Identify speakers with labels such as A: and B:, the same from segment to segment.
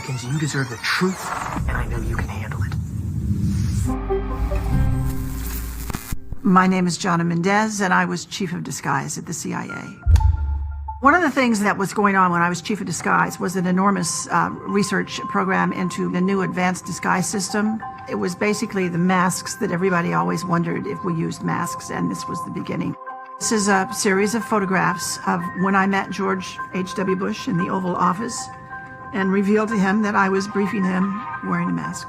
A: Americans, you deserve the truth, and I know you can handle it.
B: My name is Jonna Mendez, and I was chief of disguise at the CIA. One of the things that was going on when I was chief of disguise was an enormous research program into the new advanced disguise system. It was basically the masks that everybody always wondered if we used masks, and this was the beginning. This is a series of photographs of when I met George H.W. Bush in the Oval Office and revealed to him that I was briefing him wearing a mask.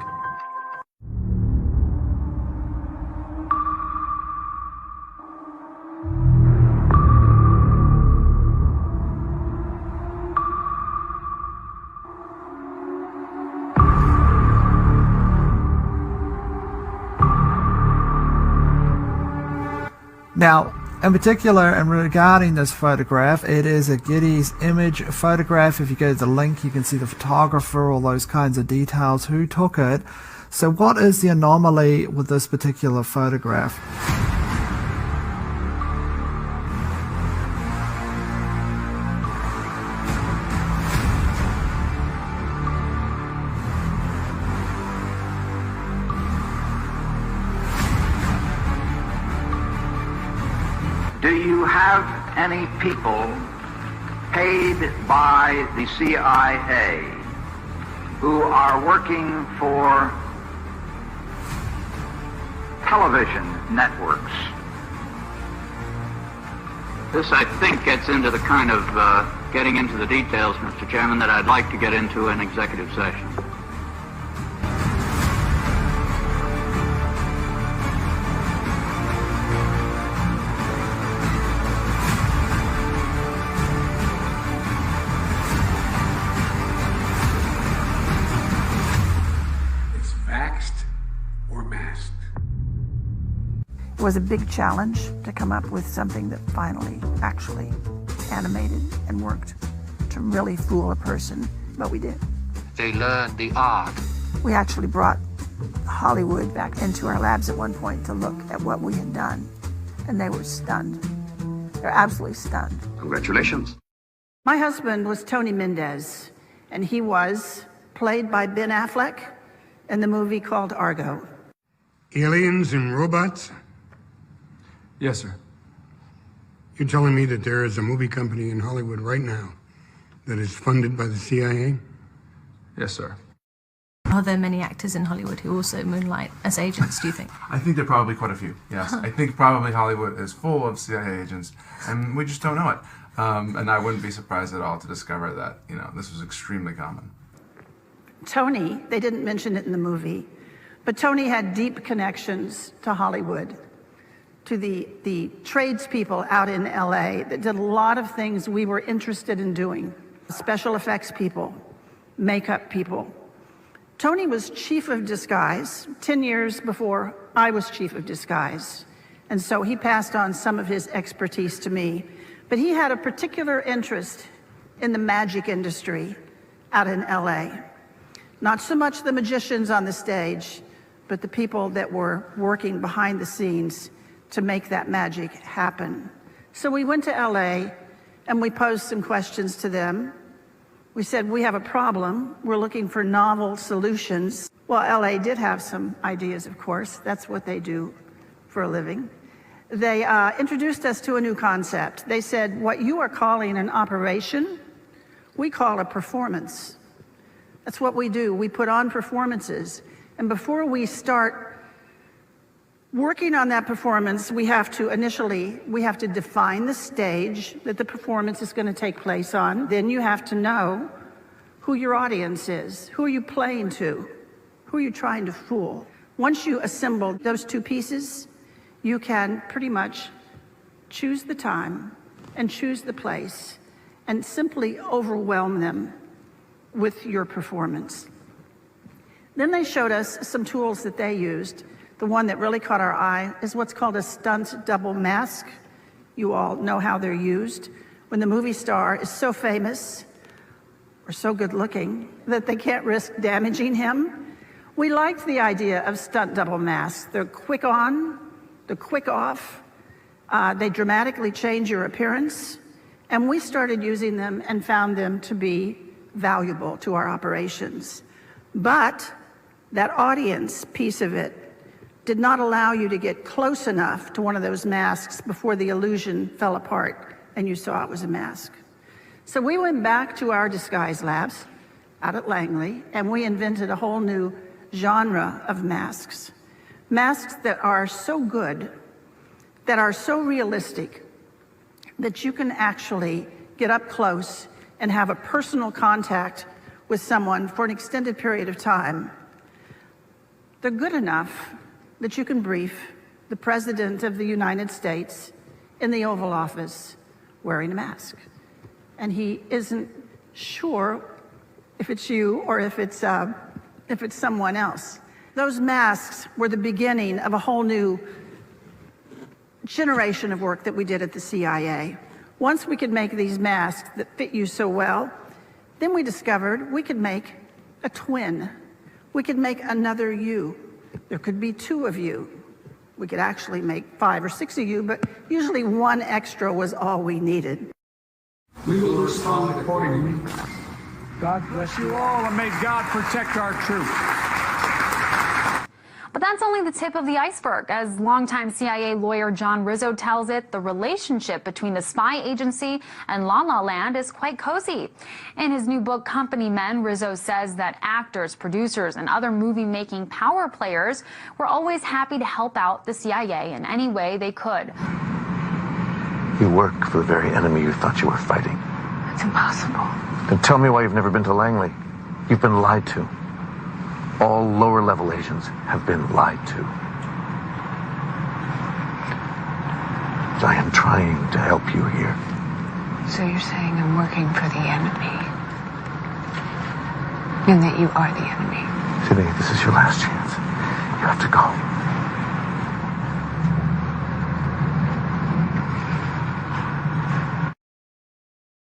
C: Now, in particular, and regarding this photograph, it is a Getty's image photograph. If you go to the link, you can see the photographer, all those kinds of details, who took it. So what is the anomaly with this particular photograph?
D: Do you have any people paid by the CIA who are working for television networks? This, I think, gets into the kind of getting into the details, Mr. Chairman, that I'd like to get into in executive session.
B: It was a big challenge to come up with something that finally actually animated and worked to really fool a person, but we did.
E: They learned the art.
B: We actually brought Hollywood back into our labs at one point to look at what we had done, and they were stunned. They're absolutely stunned.
D: Congratulations.
B: My husband was Tony Mendez, and he was played by Ben Affleck in the movie called Argo.
F: Aliens and robots?
G: Yes, sir.
F: You're telling me that there is a movie company in Hollywood right now that is funded by the CIA?
G: Yes, sir.
H: Are there many actors in Hollywood who also moonlight as agents, do you think?
G: I think there are probably quite a few, yes. I think probably Hollywood is full of CIA agents, and we just don't know it. And I wouldn't be surprised at all to discover that, this was extremely common.
B: Tony, they didn't mention it in the movie, but Tony had deep connections to Hollywood, to the tradespeople out in LA that did a lot of things we were interested in doing. Special effects people, makeup people. Tony was chief of disguise 10 years before I was chief of disguise. And so he passed on some of his expertise to me. But he had a particular interest in the magic industry out in LA. Not so much the magicians on the stage, but the people that were working behind the scenes to make that magic happen. So we went to LA and we posed some questions to them. We said, we have a problem. We're looking for novel solutions. Well, LA did have some ideas, of course. That's what they do for a living. They introduced us to a new concept. They said, what you are calling an operation, we call a performance. That's what we do. We put on performances. And before we start working on that performance, we have to define the stage that the performance is going to take place on. Then you have to know who your audience is. Who are you playing to? Who are you trying to fool? Once you assemble those two pieces, you can pretty much choose the time and choose the place and simply overwhelm them with your performance. Then they showed us some tools that they used. The one that really caught our eye is what's called a stunt double mask. You all know how they're used. When the movie star is so famous or so good looking that they can't risk damaging him, we liked the idea of stunt double masks. They're quick on, they're quick off, they dramatically change your appearance, and we started using them and found them to be valuable to our operations. But that audience piece of it did not allow you to get close enough to one of those masks before the illusion fell apart and you saw it was a mask. So we went back to our disguise labs out at Langley, and we invented a whole new genre of masks. Masks that are so good, that are so realistic, that you can actually get up close and have a personal contact with someone for an extended period of time. They're good enough that you can brief the President of the United States in the Oval Office wearing a mask. And he isn't sure if it's you or if it's someone else. Those masks were the beginning of a whole new generation of work that we did at the CIA. Once we could make these masks that fit you so well, then we discovered we could make a twin. We could make another you. There could be two of you. We could actually make 5 or 6 of you, but usually one extra was all we needed.
I: We will respond accordingly. God bless you all, and may God protect our troops.
J: But that's only the tip of the iceberg. As longtime CIA lawyer John Rizzo tells it, the relationship between the spy agency and La La Land is quite cozy. In his new book, Company Men, Rizzo says that actors, producers, and other movie-making power players were always happy to help out the CIA in any way they could.
K: You work for the very enemy you thought you were fighting.
L: It's impossible.
K: Then tell me why you've never been to Langley. You've been lied to. All lower-level agents have been lied to. I am trying to help you here.
L: So you're saying I'm working for the enemy? And that you are the enemy?
K: Sydney, this is your last chance. You have to go.